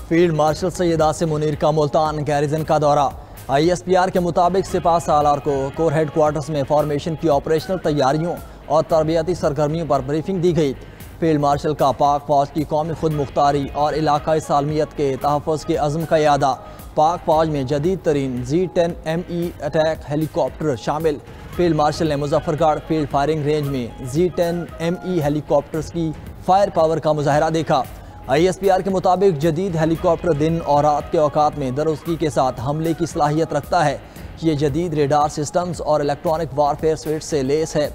Field marshal Syed Asim Munir का Multan garrison का दौरा। ISPR के मुताबिक सिपाह सालार को कोर हेड क्वार्टर्स में फॉर्मेशन की ऑपरेशनल तैयारियों और तरबियती सरगर्मियों पर ब्रीफिंग दी गई। फील्ड मार्शल का पाक फौज की कौमी खुद मुख्तारी और इलाकाई सालमियत के तहफ़्फ़ुज़ के अज़्म का यादा। पाक फौज में जदीद तरीन Z-10ME अटैक हेलीकॉप्टर शामिल। फील्ड मार्शल ने मुजफ्फरगढ़ फील्ड फायरिंग रेंज में Z-10ME हेलीकॉप्टर्स की फायर पावर का मुजाहरा देखा। ISPR के मुताबिक जदीद हेलीकॉप्टर दिन और रात के औकात में दरुस्तगी के साथ हमले की सलाहियत रखता है। ये जदीद रेडार सिस्टम्स और इलेक्ट्रॉनिक वारफेयर स्विच से लेस है।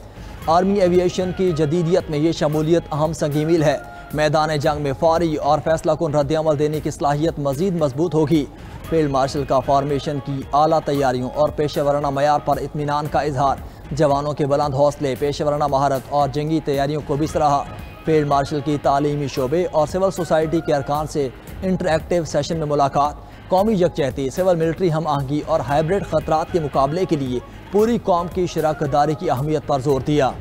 आर्मी एविएशन की जदीदियत में ये शमूलियत अहम संगी मील है। मैदान जंग में फौरी और फैसला कुन रद्द-ए-अमल देने की सलाहियत मजीद मजबूत होगी। फील्ड मार्शल का फॉर्मेशन की आला तैयारियों और पेशेवराना मयार पर इत्मीनान का इजहार। जवानों के बुलंद हौसले, पेशेवराना महारत और जंगी तैयारियों को भी सराहा। फील्ड मार्शल की तालीमी शोबे और सिविल सोसाइटी के अरकान से इंटरएक्टिव सेशन में मुलाकात। कौमी यकजहती, सिविल मिलिट्री हम आहंगी और हाइब्रिड खतरात के मुकाबले के लिए पूरी कौम की शराकतदारी की अहमियत पर जोर दिया।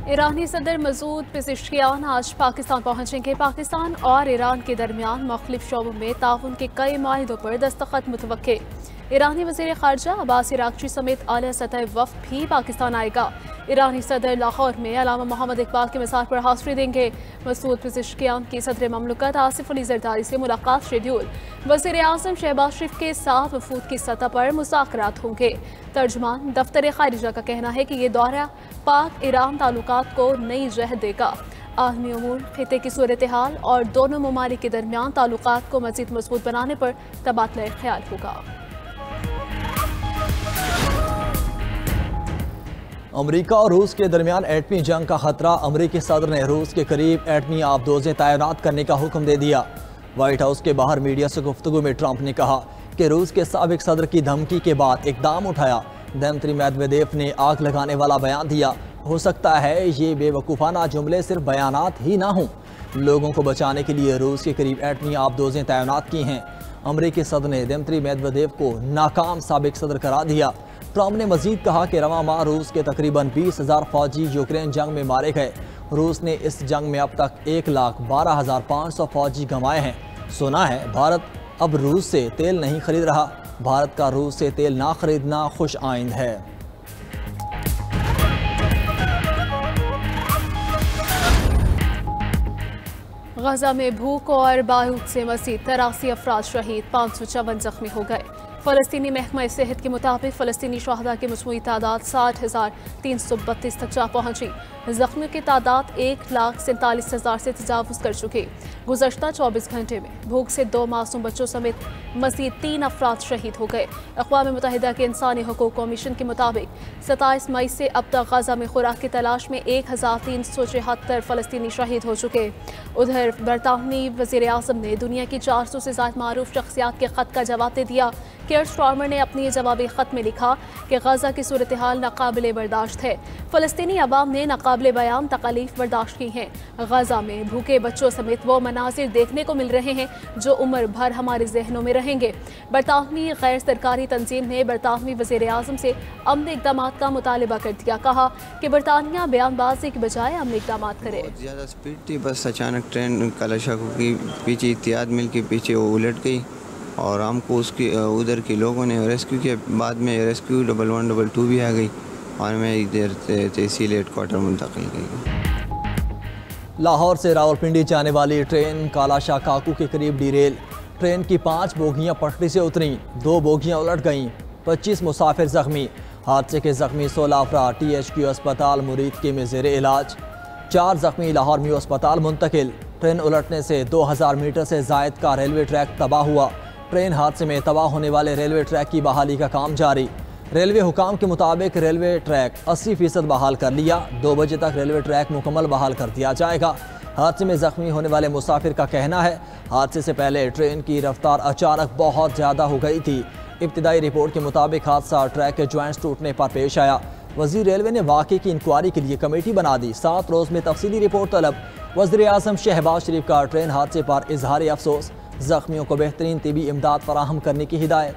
ईरानी सदर मसूद पेज़ेश्कियान आज पाकिस्तान पहुंचेंगे। पाकिस्तान और ईरान के दरमियान मुख्तलिफ शोबों में ताउन के कई माहिदों पर दस्तखत मुतवक्के। ईरानी वज़ीर ख़ारजा अब्बास इराक़ची समेत आला सतह वफ़द भी पाकिस्तान आएगा। ईरानी सदर लाहौर में अल्लामा मोहम्मद इकबाल के मज़ार पर हाज़िरी देंगे। मसूद पेज़ेश्कियान की सदर ममलकत आसिफ अली ज़रदारी से मुलाकात शेड्यूल। वज़ीर आज़म शहबाज शरीफ के साथ वफूद की सतह पर मुज़ाकरात होंगे। तर्जुमान दफ्तर ख़ारिजा का कहना है कि ये दौरा पाक ईरान ताल्लुकात को नई जहत देगा। आलमी अमूर, खिते की सूरत हाल और दोनों ममालिक के दरमियान ताल्लुकात को मज़ीद मजबूत बनाने पर तबादला ख्याल होगा। अमरीका और रूस के दरमियान एटमी जंग का खतरा। अमरीकी सदर ने रूस के करीब एटमी आबदोज़ें तैनात करने का हुक्म दे दिया। व्हाइट हाउस के बाहर मीडिया से गुफ्तगू में ट्रंप ने कहा कि रूस के साबिक सदर की धमकी के बाद इकदाम उठाया। दिमित्री मेदवेदेव ने आग लगाने वाला बयान दिया। हो सकता है ये बेवकूफ़ाना जुमले सिर्फ बयानात ही ना हों। लोगों को बचाने के लिए रूस के करीब एटमी आबदोज़ें तैनात की हैं। अमरीकी सदर ने दिमित्री मेदवेदेव को नाकाम साबिक सदर करार दिया। ट्रंप ने मजीद कहा कि रवां माह रूस के तकरीबन 20,000 फौजी यूक्रेन जंग में मारे गए। रूस ने इस जंग में अब तक 1,12,500 फौजी गंवाए हैं। सुना है भारत अब रूस से तेल नहीं खरीद रहा। भारत का रूस से तेल ना खरीदना खुश आइंद है। गजा में भूख और बारूद से मज़ीद 83 अफराद शहीद, 554 जख्मी हो गए। फ़लस्तीनी महकमा सेहत के मुताबिक फ़लस्तीनी शहदा की मजमूई तादाद 60,332 तक जा पहुँची। जख्मियों की तादाद 1,47,000 से तजावुज़ कर चुकी। गुज़श्ता 24 घंटे में भूख से 2 मासूम बच्चों समेत मज़ीद 3 अफराद शहीद हो गए। अक़वाम मुत्तहिदा के इंसानी हकूक़ कमीशन के मुताबिक 27 मई से अब तक गजा में खुराक की तलाश में 1,374 फ़लस्तीनी शहीद हो चुके। उधर बरतानवी वज़ीर आज़म ने दुनिया की 400 से ज़्यादा मारूफ शख्सियात के ख़त का जवाब दे दिया। केयर स्टार्मर ने अपने जवाबी ख़त में लिखा कि गजा की सूरत हाल नाकाबिले बर्दाश्त है। फ़लस्तीनी अवाम ने नाकाबिले बयान तकलीफ बर्दाश्त की हैं। गजा में भूखे बच्चों समेत वो मनाजिर देखने को मिल रहे हैं जो उम्र भर हमारे जहनों में रहेंगे। बरतानवी गैर सरकारी तंजीम ने बरतानवी वज़ीर आज़म से अमन इक़दाम का मुतालबा कर दिया। कहा कि बरतानिया बयानबाजी के बजाय अमन इक़दाम करे। ज़्यादा स्पीड थी, बस अचानक ट्रेन कलशा की पीछे इत्तेहाद मिल के पीछे वो उलट गई और हमको उसकी उधर के लोगों ने रेस्क्यू किया। बाद में रेस्क्यू 1122 भी आ गई और मैं इधर तहसील हेडक्वार्टर मुंतकिल गई। लाहौर से रावलपिंडी जाने वाली ट्रेन कालाशाह काकू के करीब डीरेल। ट्रेन की 5 बोगियां पटरी से उतरी, 2 बोगियां उलट गईं। 25 मुसाफिर जख्मी। हादसे के जख्मी 16 अफराद THQ अस्पताल मुरीदकी में ज़ेर इलाज। 4 जख्मी लाहौर म्यू अस्पताल मुंतकिल। ट्रेन उलटने से 2000 मीटर से जायद का रेलवे ट्रैक तबाह हुआ। ट्रेन हादसे में तबाह होने वाले रेलवे ट्रैक की बहाली का काम जारी। रेलवे हुकाम के मुताबिक रेलवे ट्रैक 80% बहाल कर लिया। 2 बजे तक रेलवे ट्रैक मुकम्मल बहाल कर दिया जाएगा। हादसे में जख्मी होने वाले मुसाफिर का कहना है हादसे से पहले ट्रेन की रफ्तार अचानक बहुत ज़्यादा हो गई थी। इब्तिदाई रिपोर्ट के मुताबिक हादसा ट्रैक के ज्वाइंट्स टूटने पर पेश आया। वज़ीर रेलवे ने वाक़े की इंक्वायरी के लिए कमेटी बना दी। 7 रोज़ में तफसीली रिपोर्ट तलब। वज़ीर आज़म शहबाज शरीफ का ट्रेन हादसे पर इजहार अफसोस। जख्मियों को बेहतरीन तिबी इमदाद फराहम करने की हिदायत।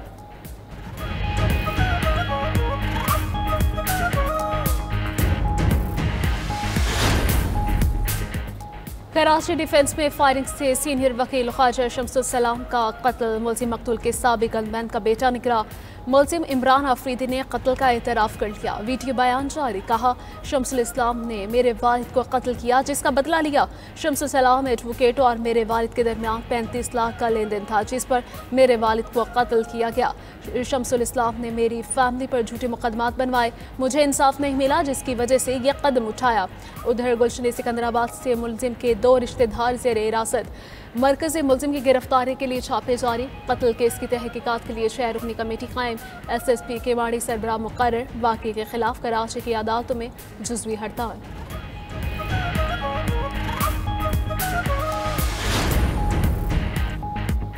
कराची डिफेंस में फायरिंग से सीनियर वकील ख्वाजा शम्सुल सलाम का कत्ल। मुलजिम मकतूल के साबिक गनमैन का बेटा निकला। मुलजिम इमरान आफरीदी ने कत्ल का एतराफ़ कर लिया। वीडियो बयान जारी, कहा शम्सुल इस्लाम ने मेरे वालिद को कत्ल किया जिसका बदला लिया। शम्सुल सलाम एडवोकेट और मेरे वालिद के दरमियान 35 लाख का लेन देन था जिस पर मेरे वालिद को कत्ल किया गया। शम्सुल इस्लाम ने मेरी फैमिली पर झूठे मुकदमात बनवाए, मुझे इंसाफ नहीं मिला जिसकी वजह से ये कदम उठाया। उधर गुलशन सिकंदराबाद से मुलजिम के 2 रिश्तेदार ज़ेरे हिरासत। मरकज़ी मुलजिम की गिरफ्तारी के लिए छापे जारी। कत्ल केस की तहकीकात के लिए शहर रुकनी कमेटी कायम। SSP केवाड़ी सरबराह मुकर्रर। वाक़े के खिलाफ कराची की अदालतों में जुज़वी हड़ताल।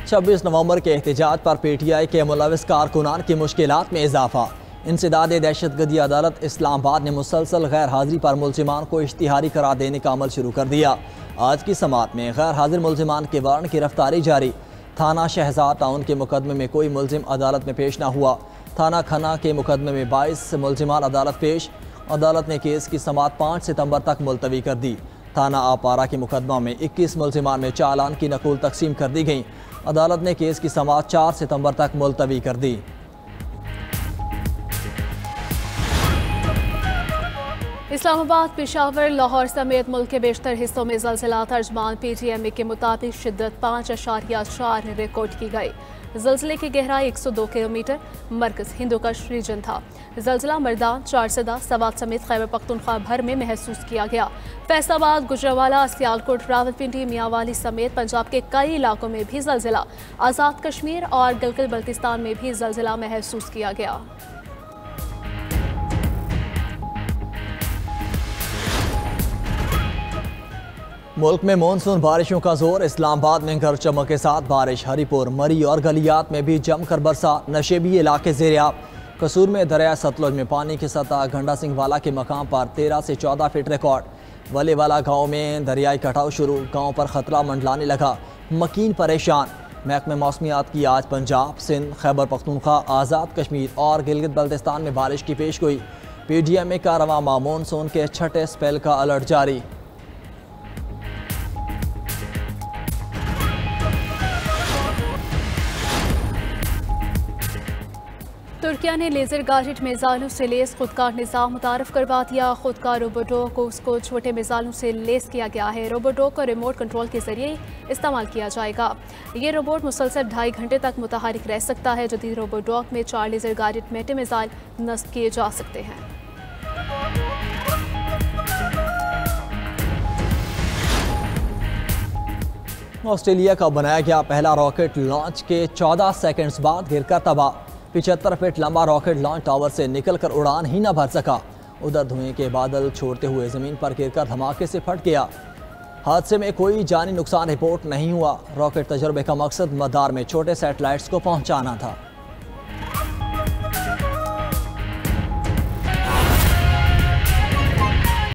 छब्बीस नवंबर के एहतजाज पर PTI के मुलविस कारकुनान की मुश्किलात में इजाफा। इंसदाद दहशतगर्दी अदालत इस्लामाबाद ने मुसलसल गैर हाजिरी पर मुलजिमान को इश्तिहारी करार देने का अमल शुरू कर दिया। आज की समात में गैर हाजिर मुलजिमान के वारंट की गिरफ्तारी जारी। थाना शहजाद टाउन के मुकदमे में कोई मुलजिम अदालत में पेश न हुआ। थाना खन्ना के मुकदमे में 22 मुलजिमान अदालत पेश। अदालत ने केस की समात 5 सितंबर तक मुलतवी कर दी। थाना आपारा के मुकदमा में 21 मुलजिमान में चालान की नकूल तकसीम कर दी गई। अदालत ने केस की समात 4 सितंबर तक मुलतवी कर दी। इस्लामाबाद, पेशावर, लाहौर समेत मुल्क के बेशतर हिस्सों में ज़लज़ला। तर्जमान PTMA के मुताबिक शिद्दत 5.4 रिकॉर्ड की गई। ज़लज़ले की गहराई 102 किलोमीटर। मरकज़ हिंदुकश रीजन था। ज़लज़ला मर्दान, चारसदा, सवात समेत खैबर पख्तूनख्वा भर में महसूस किया गया। फैसलाबाद, गुजरांवाला, सियालकोट, रावलपिंडी, मियांवाली समेत पंजाब के कई इलाकों में भी ज़लज़ला। आज़ाद कश्मीर और गिलगित बल्तिस्तान में भी ज़लज़ला महसूस किया गया। मुल्क में मानसून बारिशों का जोर। इस्लामाबाद में गरज चमक के साथ बारिश। हरीपुर, मरी और गलियात में भी जमकर बरसा। नशेबी इलाके ज़ेर-ए-आब। कसूर में दरिया सतलुज में पानी की सतह घंटा सिंह वाला के मकाम पर 13 से 14 फीट रिकॉर्ड। वलीवाला गांव में दरियाई कटाव शुरू। गांव पर खतरा मंडलाने लगा। मकीन परेशान। महकमे मौसमियात की आज पंजाब, सिंध, खैबर पख्तूनख्वा, आज़ाद कश्मीर और गिलगित बल्तिस्तान में बारिश की पेशगोई। PTMA का रवां माह मानसून के छठे स्पेल का अलर्ट जारी। तुर्किया ने लेज़र गाइडेड मिसाइलों से लेस खुदकार निज़ाम मुतारफ़ करवा दिया। खुदकार रोबोटॉक को उसको छोटे मिसाइलों से लेस किया गया है। रोबोटॉक को रिमोट कंट्रोल के जरिए इस्तेमाल किया जाएगा। ये रोबोट मुसलसल 2.5 घंटे तक मुतहरिक रह सकता है। जदीद रोबोटॉक में 4 लेज़र गाइडेड मेटे मिसाइल नस्ब किए जा सकते हैं। ऑस्ट्रेलिया का बनाया गया पहला रॉकेट लॉन्च के 14 सेकंड्स बाद गिरकर तबाह। 75 फीट लंबा रॉकेट लॉन्च टावर से निकलकर उड़ान ही न भर सका। उधर धुएं के बादल छोड़ते हुए ज़मीन पर गिरकर धमाके से फट गया। हादसे में कोई जानी नुकसान रिपोर्ट नहीं हुआ। रॉकेट तजर्बे का मकसद मदार में छोटे सैटेलाइट्स को पहुंचाना था।